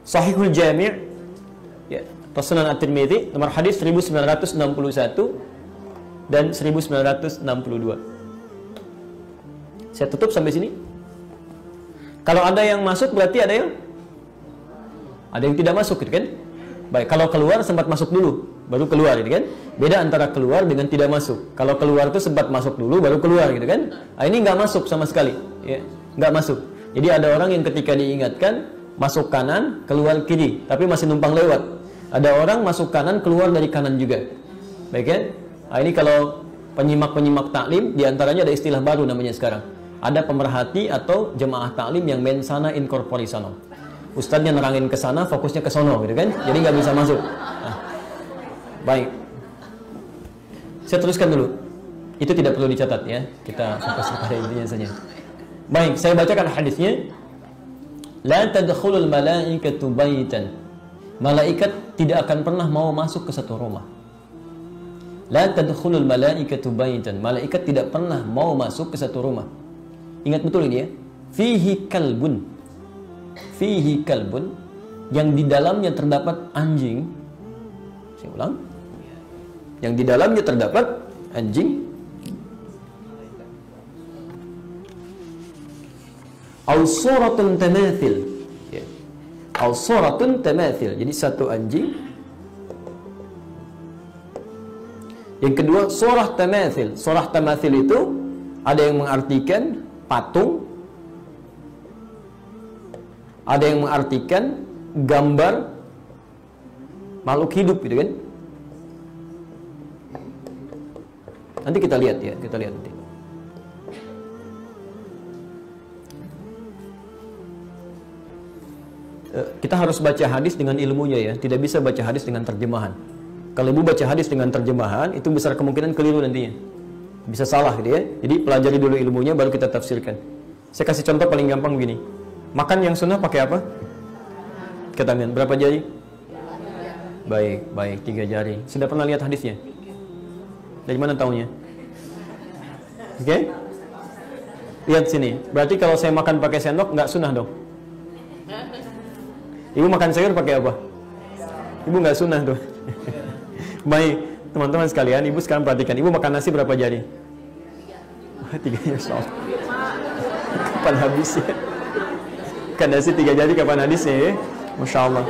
Sahihul Jami' ya, Sunan At-Tirmidzi nomor hadis 1961 dan 1962. Saya tutup sampai sini. Kalau ada yang masuk berarti ada yang tidak masuk gitu kan? Baik, kalau keluar sempat masuk dulu, baru keluar gitu kan? Beda antara keluar dengan tidak masuk. Kalau keluar itu sempat masuk dulu baru keluar gitu kan? Nah, ini nggak masuk sama sekali, ya, nggak masuk. Jadi ada orang yang ketika diingatkan masuk kanan, keluar kiri, tapi masih numpang lewat. Ada orang masuk kanan, keluar dari kanan juga. Baik kan? Nah, ini kalau penyimak-penyimak taklim, diantaranya ada istilah baru namanya sekarang. Ada pemerhati atau jemaah taklim yang men sana in corpore sano. Ustadznya nerangin ke sana, fokusnya ke sono gitu kan? Jadi nggak bisa masuk. Nah, baik. Saya teruskan dulu. Itu tidak perlu dicatat ya. Kita fokus pada intinya saja. Baik, saya bacakan hadisnya. La tadkhulul malaikatu baitan. Malaikat tidak akan pernah mau masuk ke satu rumah. La tadkhulul malaikatu baitan. Malaikat tidak pernah mau masuk ke satu rumah. Ingat betul ini ya. Fihi kalbun. Fihi kalbun, yang di dalamnya terdapat anjing. Saya ulang. Yang di dalamnya terdapat anjing. Au suratun tamathil. Ya. Au suratun tamathil. Jadi satu anjing. Yang kedua surah tamathil. Surah tamathil itu ada yang mengartikan patung, ada yang mengartikan gambar makhluk hidup gitu kan. Nanti kita lihat ya, kita lihat nanti. Kita harus baca hadis dengan ilmunya ya, tidak bisa baca hadis dengan terjemahan. Kalau ibu baca hadis dengan terjemahan, itu besar kemungkinan keliru nantinya. Bisa salah gitu ya. Jadi pelajari dulu ilmunya baru kita tafsirkan. Saya kasih contoh paling gampang begini. Makan yang sunnah pakai apa? Ke tangan. Berapa jari? Baik, 3 jari. Sudah pernah lihat hadisnya? Dari mana taunya? Oke? Lihat sini. Berarti kalau saya makan pakai sendok nggak sunnah dong? Ibu makan sayur pakai apa? Ibu nggak sunnah tuh. Baik, teman-teman sekalian, ibu sekarang perhatikan. Ibu makan nasi berapa jari? 3 ya, soal. Kapan habisnya? Makan nasi 3 jari kapan habisnya ya? Masya Allah.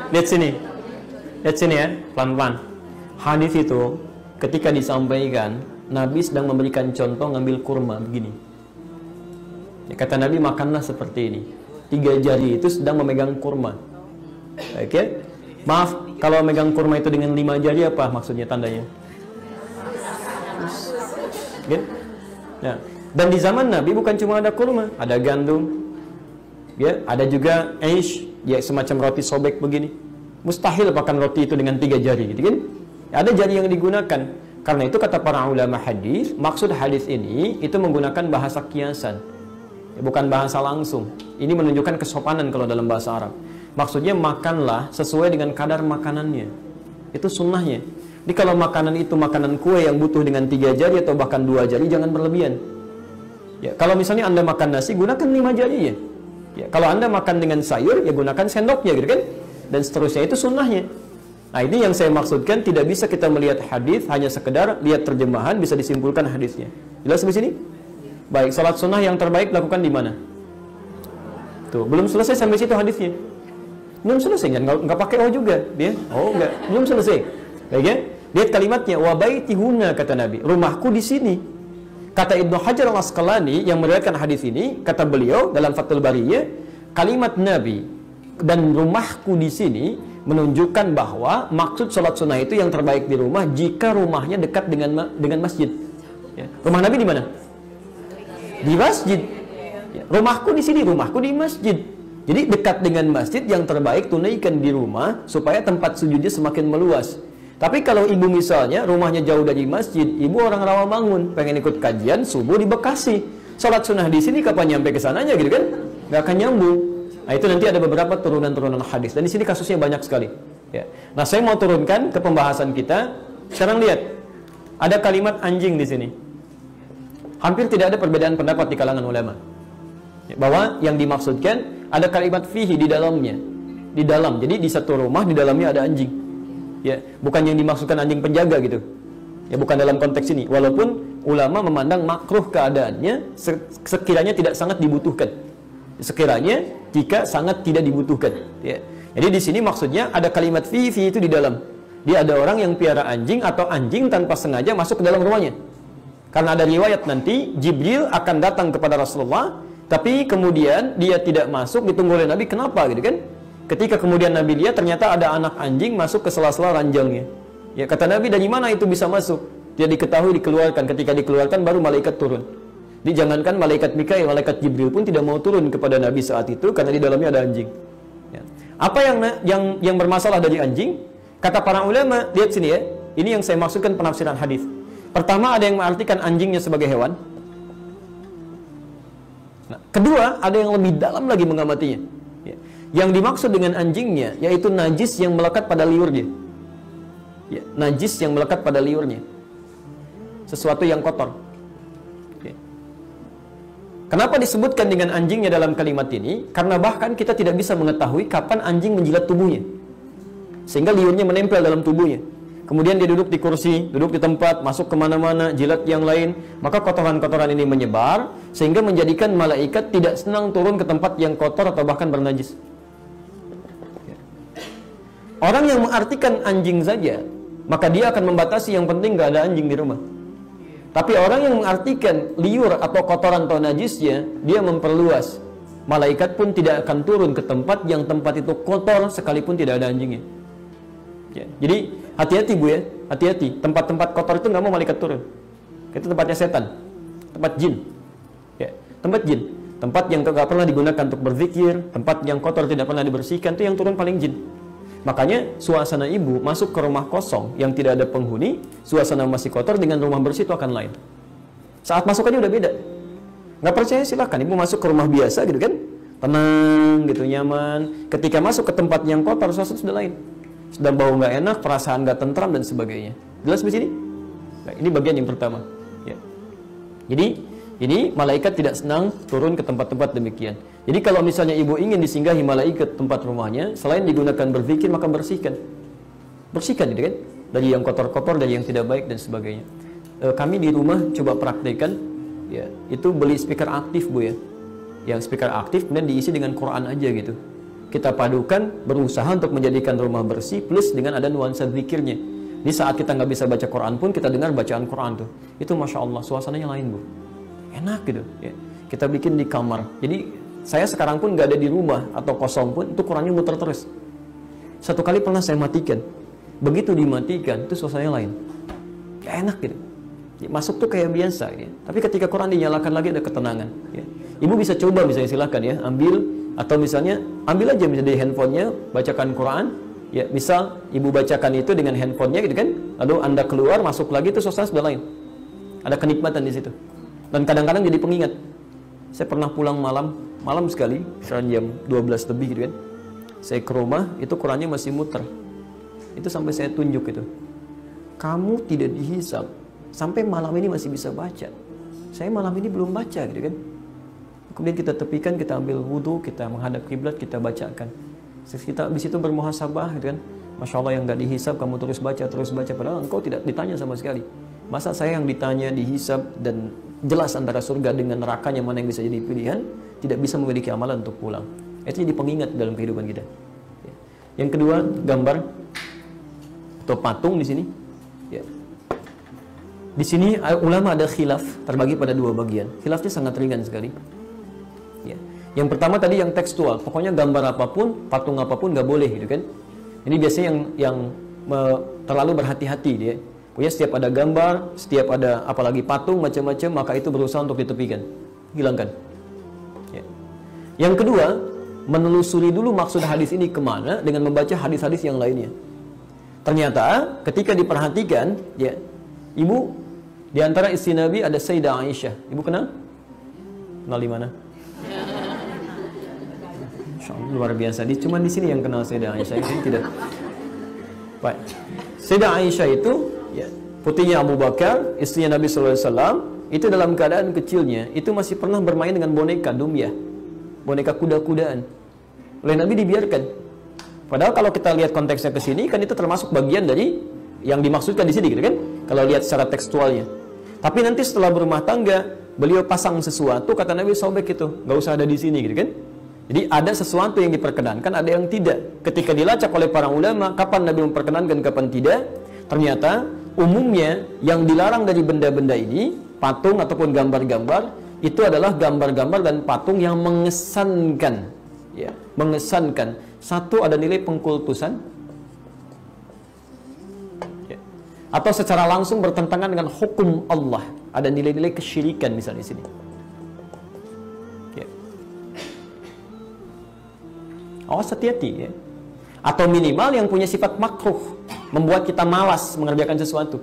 Lihat sini. Lihat sini ya, pelan-pelan. Hadis itu ketika disampaikan, Nabi sedang memberikan contoh ngambil kurma begini. Ya, kata Nabi, makanlah seperti ini. 3 jari itu sedang memegang kurma. Oke? Maaf, kalau memegang kurma itu dengan 5 jari apa maksudnya tandanya? Oke? Nah, dan di zaman Nabi bukan cuma ada kurma, ada gandum. Ya, ada juga aish, ya semacam roti sobek begini. Mustahil makan roti itu dengan 3 jari, gitu kan? Ada jari yang digunakan. Karena itu kata para ulama hadis, maksud hadis ini itu menggunakan bahasa kiasan. Bukan bahasa langsung. Ini menunjukkan kesopanan kalau dalam bahasa Arab. Maksudnya makanlah sesuai dengan kadar makanannya. Itu sunnahnya. Jadi kalau makanan itu makanan kue yang butuh dengan 3 jari atau bahkan 2 jari, jangan berlebihan. Ya, kalau misalnya Anda makan nasi, gunakan 5 jarinya. Ya, kalau Anda makan dengan sayur, ya gunakan sendoknya gitu kan. Dan seterusnya, itu sunnahnya. Nah, ini yang saya maksudkan, tidak bisa kita melihat hadis hanya sekedar lihat terjemahan bisa disimpulkan hadisnya. Jelas di sini? Baik, salat sunnah yang terbaik lakukan di mana? Tuh, belum selesai sampai situ hadisnya. Belum selesai, nggak pakai O juga dia. Oh, enggak, belum selesai. Baik ya? Lihat kalimatnya, wa baiti huna, kata Nabi, rumahku di sini. Kata Ibnu Hajar Al-Asqalani yang meriwayatkan hadis ini, kata beliau dalam Fathul Bariyah, kalimat Nabi dan rumahku di sini menunjukkan bahwa maksud salat sunnah itu yang terbaik di rumah jika rumahnya dekat dengan masjid. Ya. Rumah Nabi di mana? Di masjid. Ya, rumahku di sini, rumahku di masjid. Jadi dekat dengan masjid, yang terbaik tunaikan di rumah supaya tempat sujudnya semakin meluas. Tapi kalau ibu misalnya rumahnya jauh dari masjid, ibu orang Rawamangun, pengen ikut kajian subuh di Bekasi, salat sunnah di sini kapan nyampe ke sananya gitu kan? Nggak akan nyambung. Nah, itu nanti ada beberapa turunan-turunan hadis dan di sini kasusnya banyak sekali. Ya. Nah, saya mau turunkan ke pembahasan kita. Sekarang lihat, ada kalimat anjing di sini. Hampir tidak ada perbedaan pendapat di kalangan ulama bahwa yang dimaksudkan ada kalimat fihi di dalamnya. Di dalam. Jadi di satu rumah di dalamnya ada anjing. Ya, bukan yang dimaksudkan anjing penjaga gitu. Ya, bukan dalam konteks ini. Walaupun ulama memandang makruh keadaannya sekiranya tidak sangat dibutuhkan. Sekiranya jika sangat tidak dibutuhkan. Ya. Jadi di sini maksudnya ada kalimat fihi itu di dalam. Dia ada orang yang piara anjing atau anjing tanpa sengaja masuk ke dalam rumahnya. Karena ada riwayat nanti Jibril akan datang kepada Rasulullah, tapi kemudian dia tidak masuk, ditunggu oleh Nabi. Kenapa gitu kan? Ketika kemudian Nabi lihat ternyata ada anak anjing masuk ke sela-sela ranjangnya. Ya, kata Nabi, dari mana itu bisa masuk? Dia diketahui dikeluarkan. Ketika dikeluarkan baru malaikat turun. Dijangankan malaikat Mikail, malaikat Jibril pun tidak mau turun kepada Nabi saat itu karena di dalamnya ada anjing. Ya. Apa yang bermasalah dari anjing? Kata para ulama, lihat sini ya. Ini yang saya maksudkan penafsiran hadis. Pertama, ada yang mengartikan anjingnya sebagai hewan. Nah, kedua, ada yang lebih dalam lagi mengamatinya. Ya. Yang dimaksud dengan anjingnya yaitu najis yang melekat pada liurnya. Ya, najis yang melekat pada liurnya. Sesuatu yang kotor. Ya. Kenapa disebutkan dengan anjingnya dalam kalimat ini? Karena bahkan kita tidak bisa mengetahui kapan anjing menjilat tubuhnya. Sehingga liurnya menempel dalam tubuhnya. Kemudian dia duduk di kursi, duduk di tempat, masuk kemana-mana, jilat yang lain. Maka kotoran-kotoran ini menyebar, sehingga menjadikan malaikat tidak senang turun ke tempat yang kotor atau bahkan bernajis. Orang yang mengartikan anjing saja, maka dia akan membatasi yang penting gak ada anjing di rumah. Tapi orang yang mengartikan liur atau kotoran atau najisnya, dia memperluas. Malaikat pun tidak akan turun ke tempat yang tempat itu kotor sekalipun tidak ada anjingnya. Ya, jadi hati-hati Bu ya, hati-hati. Tempat-tempat kotor itu nggak mau malaikat turun. Itu tempatnya setan, tempat jin. Ya, tempat jin, tempat yang nggak pernah digunakan untuk berzikir, tempat yang kotor tidak pernah dibersihkan, itu yang turun paling jin. Makanya suasana ibu masuk ke rumah kosong yang tidak ada penghuni, suasana masih kotor dengan rumah bersih itu akan lain. Saat masuk aja udah beda. Nggak percaya silakan ibu masuk ke rumah biasa gitu kan, tenang gitu, nyaman. Ketika masuk ke tempat yang kotor, suasana sudah lain. Sedang bau nggak enak, perasaan nggak tentram dan sebagainya. Jelas di sini? Nah, ini bagian yang pertama. Ya. Jadi ini malaikat tidak senang turun ke tempat-tempat demikian. Jadi kalau misalnya ibu ingin disinggahi malaikat tempat rumahnya, selain digunakan berzikir maka bersihkan, bersihkan gitu kan, dari yang kotor-kotor, dari yang tidak baik dan sebagainya. Kami di rumah coba praktekkan, ya itu beli speaker aktif Bu ya, yang speaker aktif kemudian diisi dengan Quran aja gitu. Kita padukan, berusaha untuk menjadikan rumah bersih plus dengan ada nuansa zikirnya. Di saat kita nggak bisa baca Quran pun kita dengar bacaan Quran tuh, itu masya Allah suasananya lain Bu, enak gitu. Ya. Kita bikin di kamar. Jadi saya sekarang pun nggak ada di rumah atau kosong pun itu Qurannya muter terus. Satu kali pernah saya matikan, begitu dimatikan itu suasananya lain, ya enak gitu. Ya, masuk tuh kayak biasa. Ya. Tapi ketika Quran dinyalakan lagi ada ketenangan. Ya. Ibu bisa coba misalnya silakan ya ambil. Atau misalnya ambil aja misalnya di handphonenya, bacakan Quran. Ya, misal ibu bacakan itu dengan handphonenya gitu kan, lalu Anda keluar masuk lagi itu suasana sudah lain. Ada kenikmatan di situ. Dan kadang-kadang jadi pengingat. Saya pernah pulang malam sekali, sekitar jam 12 lebih gitu kan. Saya ke rumah, itu Qurannya masih muter. Itu sampai saya tunjuk itu. Kamu tidak dihisab sampai malam ini masih bisa baca. Saya malam ini belum baca gitu kan. Kemudian kita tepikan, kita ambil wudhu, kita menghadap kiblat, kita bacakan. Kita di situ bermuhasabah, gitu kan? Masya Allah yang nggak dihisab, kamu terus baca. Padahal engkau tidak ditanya sama sekali. Masa saya yang ditanya, dihisab dan jelas antara surga dengan nerakanya mana yang bisa jadi pilihan, tidak bisa memiliki amalan untuk pulang. Itu jadi pengingat dalam kehidupan kita. Yang kedua, gambar atau patung di sini. Ya. Di sini ulama ada khilaf, terbagi pada dua bagian. Khilafnya sangat ringan sekali. Ya. Yang pertama tadi yang tekstual, pokoknya gambar apapun, patung apapun nggak boleh gitu kan. Ini biasanya yang terlalu berhati-hati dia. Pokoknya setiap ada gambar, setiap ada apalagi patung macam-macam, maka itu berusaha untuk ditepikan, hilangkan. Ya. Yang kedua, menelusuri dulu maksud hadis ini kemana dengan membaca hadis-hadis yang lainnya. Ternyata ketika diperhatikan, ya, ibu di antara istri Nabi ada Sayyidah Aisyah. Ibu kenal? Kenal di mana? Luar biasa. Cuma di sini yang kenal Sayyidah Aisyah, ini tidak. Baik. Sayyidah Aisyah itu ya, putrinya Abu Bakar, istrinya Nabi sallallahu alaihi wasallam, itu dalam keadaan kecilnya itu masih pernah bermain dengan boneka dumyah. Boneka kuda-kudaan. Oleh Nabi dibiarkan. Padahal kalau kita lihat konteksnya ke sini, kan itu termasuk bagian dari yang dimaksudkan di sini, gitu kan? Kalau lihat secara tekstualnya. Tapi nanti setelah berumah tangga, beliau pasang sesuatu, kata Nabi, sobek itu, nggak usah ada di sini, gitu kan? Jadi ada sesuatu yang diperkenankan, ada yang tidak. Ketika dilacak oleh para ulama, kapan Nabi memperkenankan, kapan tidak? Ternyata umumnya yang dilarang dari benda-benda ini, patung ataupun gambar-gambar, itu adalah gambar-gambar dan patung yang mengesankan, ya, mengesankan. Satu, ada nilai pengkultusan, ya, atau secara langsung bertentangan dengan hukum Allah. Ada nilai-nilai kesyirikan misalnya di sini. Awas, hati-hati, ya. Atau minimal yang punya sifat makruh, membuat kita malas mengerjakan sesuatu,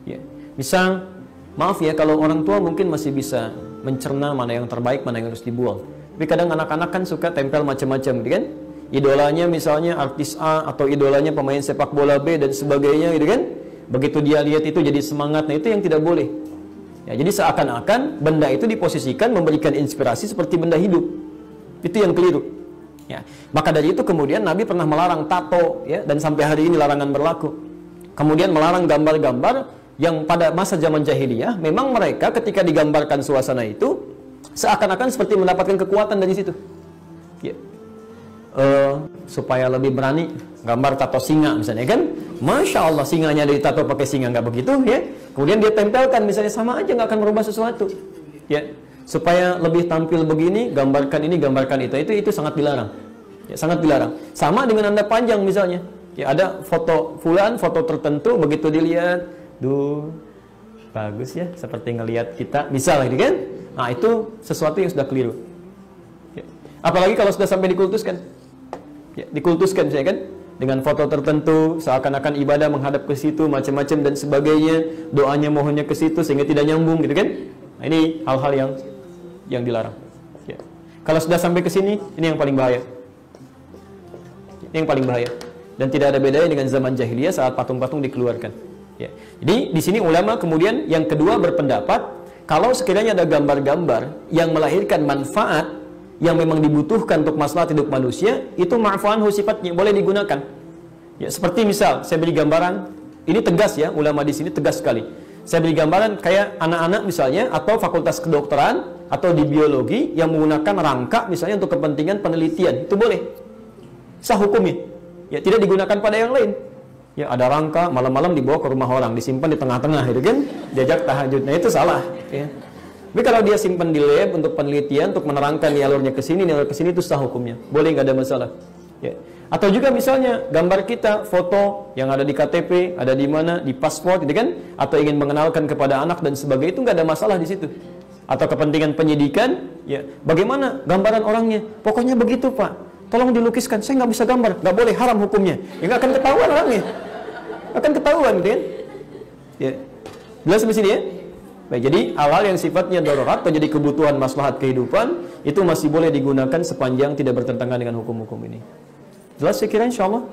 ya. Misal, maaf ya, kalau orang tua mungkin masih bisa mencerna mana yang terbaik, mana yang harus dibuang. Tapi kadang anak-anak kan suka tempel macam-macam, gitu kan? Idolanya misalnya artis A, atau idolanya pemain sepak bola B dan sebagainya, gitu kan? Begitu dia lihat itu jadi semangat. Nah, itu yang tidak boleh. Ya, jadi seakan-akan benda itu diposisikan memberikan inspirasi seperti benda hidup. Itu yang keliru. Ya. Maka dari itu kemudian Nabi pernah melarang tato, ya, dan sampai hari ini larangan berlaku. Kemudian melarang gambar-gambar yang pada masa zaman jahiliyah, memang mereka ketika digambarkan suasana itu seakan-akan seperti mendapatkan kekuatan dari situ, ya. Supaya lebih berani, gambar tato singa misalnya, kan, Masya Allah singanya dari tato pakai singa, nggak begitu, ya. Kemudian dia tempelkan misalnya, sama aja nggak akan merubah sesuatu, ya. Supaya lebih tampil begini, gambarkan ini, gambarkan itu sangat dilarang, ya, sangat dilarang. Sama dengan Anda panjang misalnya, ya, ada foto fulan, foto tertentu, begitu dilihat, duh, bagus ya, seperti ngelihat kita, misalnya, gitu kan? Nah, itu sesuatu yang sudah keliru, ya. Apalagi kalau sudah sampai dikultuskan, ya, dikultuskan, saya kan, dengan foto tertentu, seakan-akan ibadah menghadap ke situ, macam-macam dan sebagainya, doanya mohonnya ke situ sehingga tidak nyambung, gitu kan? Nah, ini hal-hal yang dilarang, ya. Kalau sudah sampai ke sini, ini yang paling bahaya. Ini yang paling bahaya. Dan tidak ada bedanya dengan zaman jahiliyah saat patung-patung dikeluarkan, ya. Jadi di sini ulama kemudian yang kedua berpendapat, kalau sekiranya ada gambar-gambar yang melahirkan manfaat yang memang dibutuhkan untuk maslahat hidup manusia, itu ma'fu'anhu sifatnya, boleh digunakan. Ya, seperti misal saya beri gambaran, ini tegas ya, ulama di sini tegas sekali. Saya beri gambaran kayak anak-anak misalnya, atau fakultas kedokteran, atau di biologi yang menggunakan rangka misalnya untuk kepentingan penelitian, itu boleh. Sah hukumnya. Ya, tidak digunakan pada yang lain. Ya, ada rangka malam-malam dibawa ke rumah orang, disimpan di tengah-tengah, itu kan, diajak tahajud. Nah, itu salah, ya. Tapi kalau dia simpan di lab untuk penelitian, untuk menerangkan nih alurnya ke sini, alur ke sini, itu sah hukumnya. Boleh, nggak ada masalah. Ya. Atau juga misalnya gambar kita, foto yang ada di KTP, ada di mana, di paspor, gitu kan? Atau ingin mengenalkan kepada anak dan sebagainya, itu nggak ada masalah di situ. Atau kepentingan penyidikan, ya, bagaimana gambaran orangnya? Pokoknya begitu, Pak. Tolong dilukiskan. Saya nggak bisa gambar, nggak boleh, haram hukumnya. Ya, nggak akan ketahuan orangnya, akan ketahuan, gitu kan? Ya, jelas sampai sini ya. Baik, jadi hal-hal yang sifatnya darurat atau jadi kebutuhan maslahat kehidupan itu masih boleh digunakan sepanjang tidak bertentangan dengan hukum-hukum ini. Jelas saya kira, insya Allah.